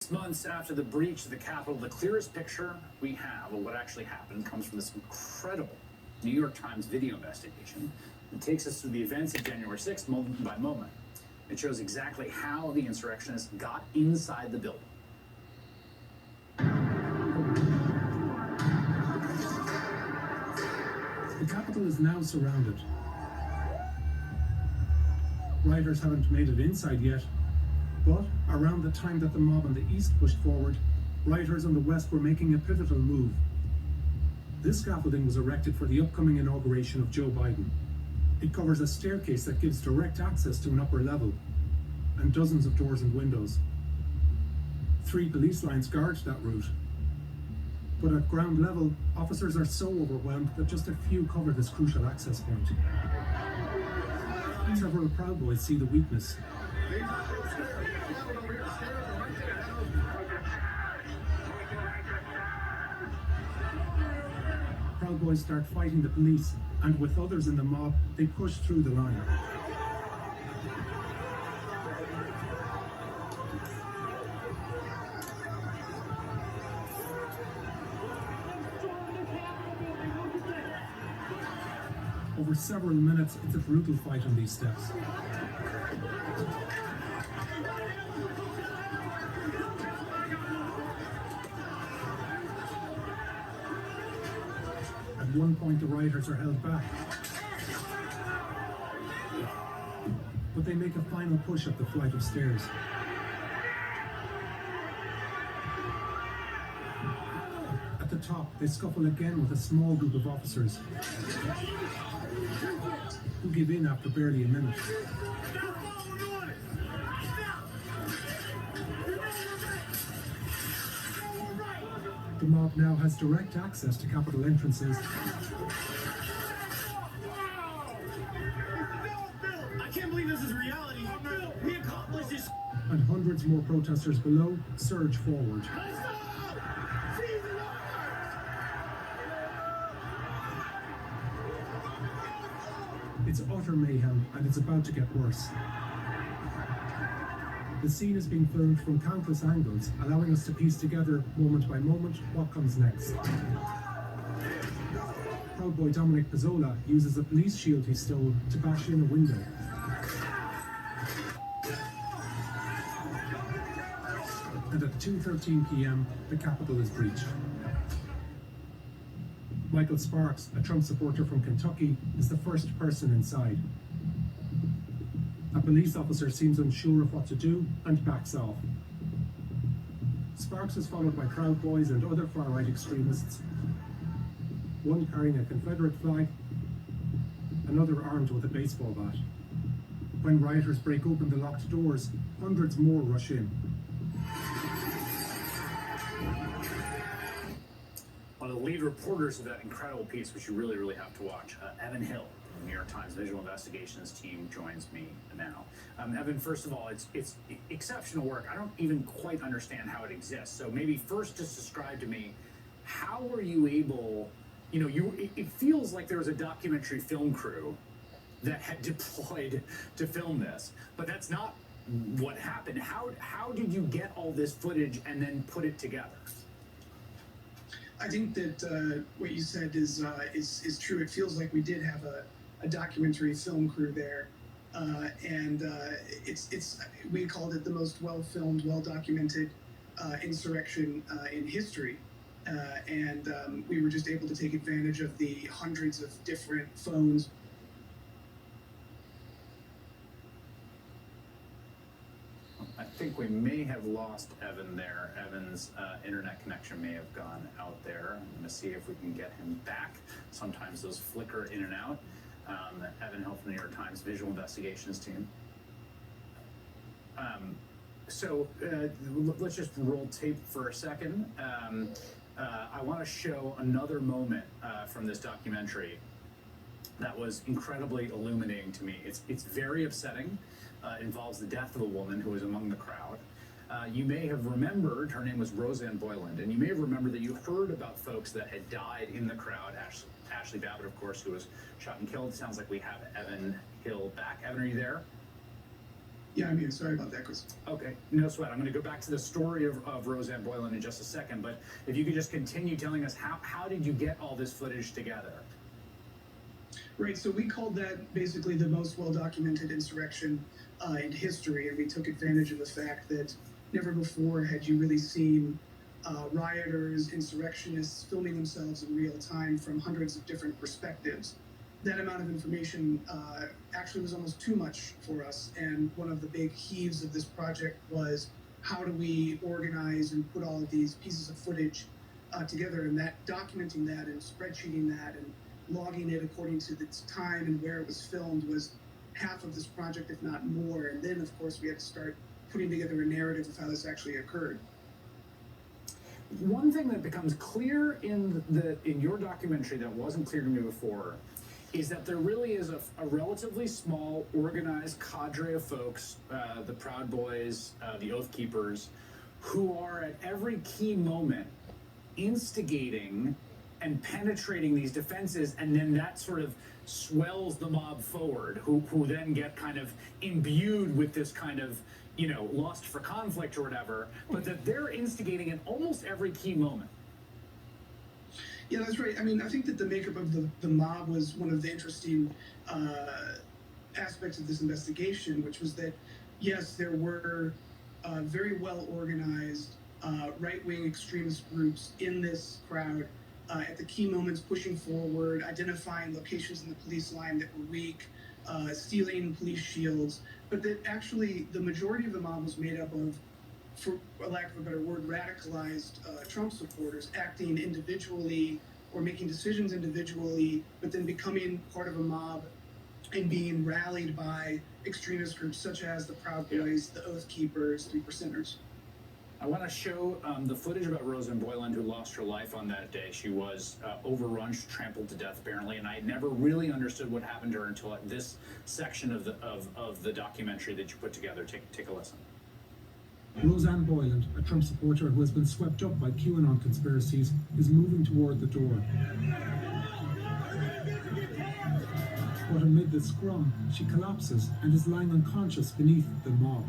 Months after the breach of the Capitol, the clearest picture we have of what actually happened comes from this incredible New York Times video investigation. It takes us through the events of January 6th, moment by moment. It shows exactly how the insurrectionists got inside the building. The Capitol is now surrounded. Rioters haven't made it inside yet, but around the time that the mob on the east pushed forward, rioters on the west were making a pivotal move. This scaffolding was erected for the upcoming inauguration of Joe Biden. It covers a staircase that gives direct access to an upper level, and dozens of doors and windows. 3 police lines guard that route. But at ground level, officers are so overwhelmed that just a few cover this crucial access point. Several Proud Boys see the weakness. Proud Boys start fighting the police, and with others in the mob, they push through the line. Over several minutes, it's a brutal fight on these steps. At one point, the rioters are held back. But they make a final push up the flight of stairs. At the top, they scuffle again with a small group of officers, who give in after barely a minute. The mob now has direct access to Capitol entrances. I can't believe this is reality. We accomplished this. And hundreds more protesters below surge forward. It's utter mayhem, and it's about to get worse. The scene is being filmed from countless angles, allowing us to piece together, moment by moment, what comes next. Proud Boy Dominic Pizzola uses a police shield he stole to bash in a window. And at 2:13 p.m., the Capitol is breached. Michael Sparks, a Trump supporter from Kentucky, is the first person inside. A police officer seems unsure of what to do and backs off. Sparks is followed by Proud Boys and other far-right extremists, one carrying a Confederate flag, another armed with a baseball bat. When rioters break open the locked doors, hundreds more rush in. One of the lead reporters of that incredible piece, which you really have to watch, Evan Hill, the New York Times Visual Investigations team, joins me now. Evan, first of all, it's exceptional work. I don't even quite understand how it exists. So maybe first just describe to me, how were you able, it feels like there was a documentary film crew that had deployed to film this, but that's not what happened. How did you get all this footage and then put it together? I think that what you said is true. It feels like we did have a documentary film crew there, and we called it the most well-filmed, well-documented insurrection in history, and we were just able to take advantage of the hundreds of different phones. I think we may have lost Evan there. Evan's internet connection may have gone out there. I'm going to see if we can get him back. Sometimes those flicker in and out. Evan Hill from the New York Times Visual Investigations team. So let's just roll tape for a second. I want to show another moment from this documentary that was incredibly illuminating to me. It's very upsetting. It involves the death of a woman who was among the crowd. You may have remembered, her name was Roseanne Boyland, and you may have remembered that you heard about folks that had died in the crowd. Ashley Babbitt, of course, who was shot and killed. Sounds like we have Evan Hill back. Evan, are you there? Yeah, I'm here. Sorry about that, Chris. Okay, no sweat. I'm going to go back to the story of Roseanne Boylan in just a second, but if you could just continue telling us how did you get all this footage together? Right, so we called that basically the most well-documented insurrection in history, and we took advantage of the fact that never before had you really seen rioters, insurrectionists filming themselves in real time from hundreds of different perspectives. That amount of information actually was almost too much for us, and one of the big heaves of this project was how do we organize and put all of these pieces of footage together, and that documenting that and spreadsheeting that and logging it according to its time and where it was filmed was half of this project, if not more. And then, of course, we had to start putting together a narrative of how this actually occurred. One thing that becomes clear in your documentary that wasn't clear to me before is that there really is a relatively small, organized cadre of folks, the Proud Boys, the Oath Keepers, who are at every key moment instigating and penetrating these defenses, and then that sort of swells the mob forward, who then get kind of imbued with this kind of, lust for conflict or whatever, but that they're instigating in almost every key moment. Yeah, that's right. I mean, I think that the makeup of the mob was one of the interesting aspects of this investigation, which was that, yes, there were very well organized right-wing extremist groups in this crowd at the key moments, pushing forward, identifying locations in the police line that were weak, stealing police shields, but that actually the majority of the mob was made up of, for lack of a better word, radicalized Trump supporters acting individually or making decisions individually, but then becoming part of a mob and being rallied by extremist groups such as the Proud Boys, the Oath Keepers, 3%ers. I want to show the footage about Roseanne Boylan, who lost her life on that day. She was overrun, trampled to death, apparently, and I had never really understood what happened to her until this section of the documentary that you put together. Take a listen. Roseanne Boylan, a Trump supporter who has been swept up by QAnon conspiracies, is moving toward the door. But amid the scrum, she collapses and is lying unconscious beneath the mob.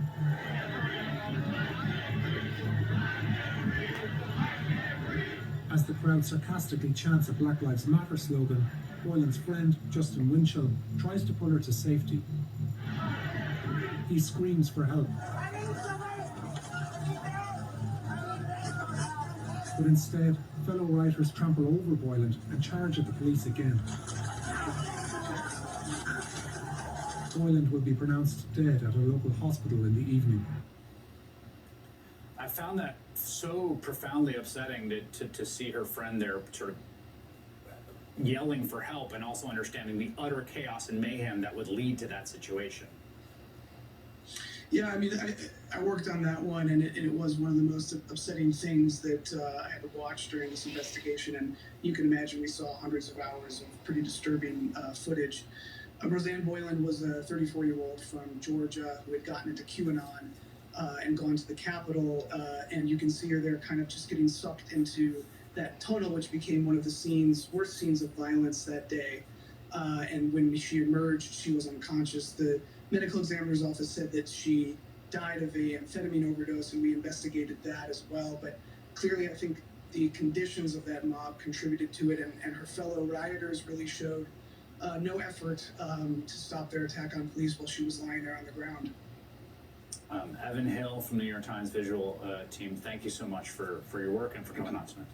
As the crowd sarcastically chants a Black Lives Matter slogan, Boylan's friend, Justin Winchell, tries to pull her to safety. He screams for help. But instead, fellow rioters trample over Boylan and charge at the police again. Boylan will be pronounced dead at a local hospital in the evening. I found that so profoundly upsetting to see her friend there sort of yelling for help and also understanding the utter chaos and mayhem that would lead to that situation. Yeah, I mean, I worked on that one, and it was one of the most upsetting things that I had to watch during this investigation. And you can imagine we saw hundreds of hours of pretty disturbing footage. Roseanne Boylan was a 34-year-old from Georgia who had gotten into QAnon and gone to the Capitol, and you can see her there kind of just getting sucked into that tunnel, which became one of the worst scenes of violence that day. And when she emerged, she was unconscious. The medical examiner's office said that she died of a amphetamine overdose, and we investigated that as well. But clearly, I think the conditions of that mob contributed to it, and her fellow rioters really showed no effort to stop their attack on police while she was lying there on the ground. Evan Hill from the New York Times visual team, thank you so much for your work and for coming on tonight.